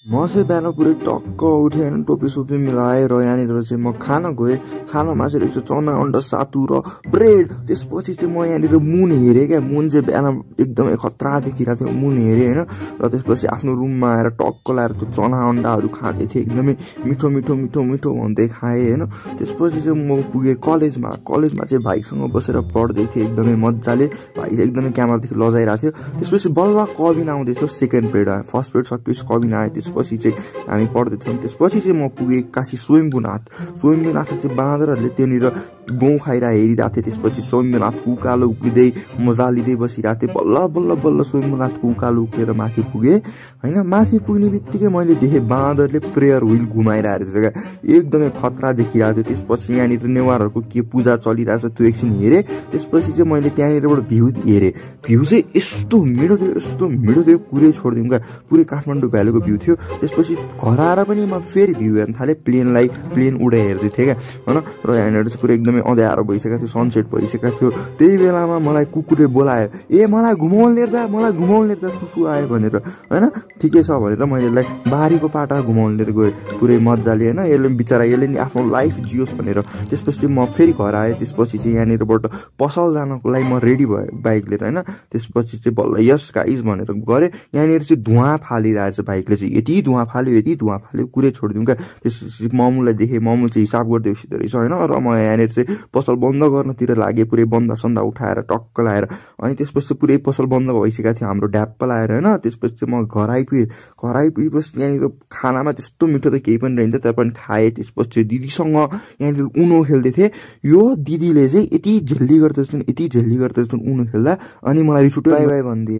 म चाहिँ बिहान पुरै टक्क उठेँ होइन, टोपी सोपी मिलाएर यहाँनिर चाहिँ म खान गएँ। खानामा चाहिँ रहेछ चना अन्डा सातु र ब्रेड। त्यसपछि चाहिँ म यहाँनिर मुन हेरेँ क्या। मुन चाहिँ बिहान एकदमै खतरा देखिरहेको थियो। मुन हेरेँ होइन, र त्यसपछि आफ्नो रुममा आएर टक्क लाएर त्यो चना अन्डाहरू खाँदै थिएँ। एकदमै मिठो मिठो मिठो मिठो भन्दै खाएँ होइन। त्यसपछि चाहिँ म पुगेँ कलेजमा। कलेजमा चाहिँ भाइसँग बसेर पढ्दै थिएँ एकदमै मजाले। भाइ चाहिँ एकदमै क्यामेरादेखि लजाइरहेको थियो। त्यसपछि बल्ल कविन आउँदैथ्यो सेकेन्ड पिरियडमा। फर्स्ट पिरियड सकेपछि कविन आयो। त्यसपछि चाहिँ हामी पढ्दैथ्यौँ। त्यसपछि चाहिँ म पुगेँ काशी स्वयम्भूनाथ। स्वयम्भूनाथ चाहिँ बाँदरहरूले त्यहाँनिर गहुँ खाइरहेको हेरिरहेको थिएँ। त्यसपछि स्वयम्भूनाथको उकालो उक्लिँदै मजा लिँदै बसिरहेको थिएँ। बल्ल बल्ल बल्ल स्वयम्भूनाथको उकालो उक्लेर माथि पुगेँ होइन। माथि पुग्ने बित्तिकै मैले देखेँ बाँदरले प्रेयर व्हिल घुमाइरहेको थियो क्या। एकदमै खतरा देखिरहेको थियो। त्यसपछि यहाँनिर नेवारहरूको के पूजा चलिरहेको छ त्यो एकछिन हेरेँ। त्यसपछि चाहिँ मैले त्यहाँनिरबाट भ्यू हेरेँ। भ्यू चाहिँ यस्तो मिठो थियो, यस्तो मिठो थियो, कुरै छोडिदिउँ क्या। पुरै काठमाडौँ भ्यालीको भ्यू थियो। त्यसपछि घर आएर पनि म फेरि भ्यू हेर्न थालेँ। प्लेन उडे हेर्दै थिएँ क्या होइन। र यहाँनिर चाहिँ पुरै एकदमै अँध्यारो भइसकेको थियो, सनसेट भइसकेको थियो। त्यही बेलामा मलाई कुकुरले बोलायो, ए मलाई घुमाउन लिएर जा, मलाई घुमाउन लिएर जा, सुसु आयो भनेर होइन। ठिकै छ भनेर मैले यसलाई बारीको पाटा घुमाउन लिएर गएँ पुरै मजाले होइन। यसले बिचरा यसले नि आफ्नो लाइफ जियोस् भनेर। त्यसपछि म फेरि घर आएँ। त्यसपछि चाहिँ यहाँनिरबाट पसल जानको लागि म रेडी भएँ बाइक लिएर होइन। त्यसपछि चाहिँ बल्ल यस गाइज भनेर गरेँ। यहाँनिर चाहिँ धुवा फालिरहेछ बाइकले चाहिँ, यति धुवा फाल्यो कुरै छोडिदिउँ क्या। त्यसपछि ममुलाई देखेँ, ममु चाहिँ हिसाब गर्दै उसिँदो रहेछ होइन। र म यहाँनिर चाहिँ पसल बन्द गर्नतिर लागेँ, पुरै बन्दा सन्दा उठाएर टक्क लाएर। अनि त्यसपछि पुरै पसल बन्द भइसकेको थियो हाम्रो, ढ्याप्प लाएर होइन। त्यसपछि चाहिँ म घर आइपुगेपछि यहाँनिर खानामा त्यस्तो मिठो त केही पनि रहन्छ, तर पनि खाएँ। त्यसपछि दिदीसँग यहाँनिर उनो खेल्दै थिएँ। यो दिदीले चाहिँ यति झेल्ली गर्दछन् उनो खेल्दा। अनि मलाई रिस उठ्यो, बाई बाई भनिदिए।